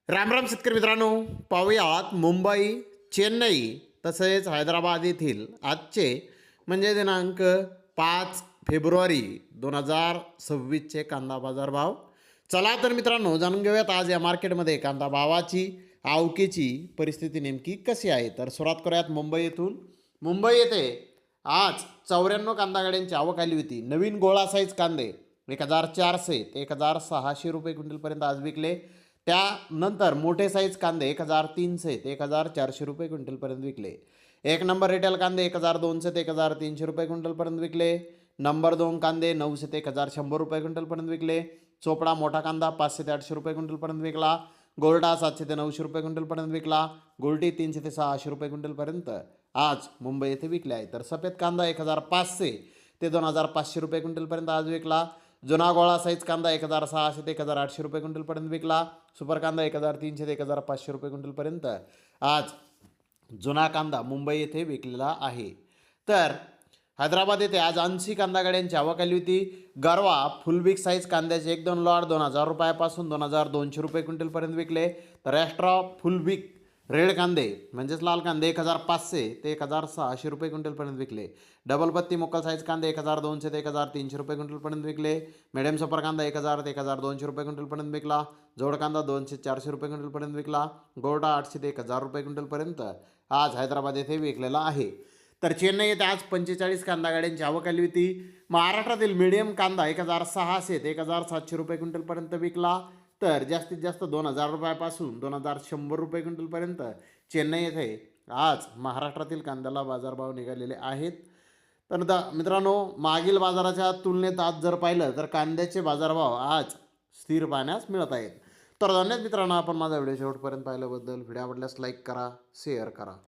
राम राम शेतकरी मित्रांनो, पाहूयात मुंबई, चेन्नई तसेच हैदराबाद येथील आजचे म्हणजे दिनांक 5 फेब्रुवारी 2026चे कांदा बाजार भाव. चला तर मित्रांनो, जाणून घेऊयात आज या मार्केटमध्ये कांदा भावाची आवकेची परिस्थिती नेमकी कशी आहे. तर सुरुवात करूयात मुंबई येथून. मुंबई येथे आज 94 कांदा गाड्यांची आवक आली होती. नवीन गोळा साईज कांदे 1400 ते 1600 रुपये क्विंटलपर्यंत आज विकले. त्यानंतर मोठे साईज कांदे 1300 ते 1400 रुपये क्विंटलपर्यंत विकले. एक नंबर रिटेल कांदे 1200 ते 1300 रुपये क्विंटलपर्यंत विकले. नंबर 2 कांदे 900 ते 1100 रुपये क्विंटलपर्यंत विकले. चोपडा मोठा कांदा 500 ते 800 रुपये क्विंटलपर्यंत विकला. गोल्डा 700 ते 900 रुपये क्विंटलपर्यंत विकला. गोल्टी 300 ते 600 रुपये क्विंटलपर्यंत आज मुंबई येथे विकले आहे. तर सफेद कांदा 1500 ते 2500 रुपये क्विंटलपर्यंत आज विकला. जुना गोळा साईज कांदा 1600 ते 1800 रुपये क्विंटलपर्यंत विकला. सुपर कांदा 1300 ते 1500 रुपये क्विंटलपर्यंत आज जुना कांदा मुंबई येथे विकलेला आहे. तर हैदराबाद येथे आज 80 कांदा गाड्यांची आवक आली होती. गरवा फुल बिग साईज कांद्याचे 1-2 लॉट 2000 रुपयापासून 2200 रुपये क्विंटलपर्यंत विकले. तर एक्स्ट्रा फुल बिग रेड कांदे म्हणजेच लाल कांदे 1500 ते 1600 रुपये क्विंटलपर्यंत विकले. डबल पत्ती मोकल साईज कांदे 1200 ते 1300 रुपये क्विंटलपर्यंत विकले. मिडियम सुपर कांदा 1000 ते 1200 रुपये क्विंटलपर्यंत विकला. जोड कांदा 200-400 रुपये क्विंटलपर्यंत विकला. गोल्डा 800 ते 1000 रुपये क्विंटलपर्यंत आज हैदराबाद येथे विकलेला आहे. तर चेन्नई येथे आज 45 कांदा गाड्यांची आवक आली होती. महाराष्ट्रातील मीडियम कांदा 1600 ते 1700 रुपये क्विंटलपर्यंत विकला. तर जास्तीत जास्त 2000 रुपयापासून 2100 रुपये क्विंटलपर्यंत चेन्नई येथे आज महाराष्ट्रातील कांद्याला बाजारभाव निघालेले आहेत. तर मित्रांनो, मागील बाजाराच्या तुलनेत आज जर पाहिलं तर कांद्याचे बाजारभाव आज स्थिर पाहण्यास मिळत आहेत. तर धन्यवाद मित्रांनो, आपण माझा व्हिडिओ शेवटपर्यंत पाहिल्याबद्दल. व्हिडिओ आवडल्यास लाईक करा, शेअर करा.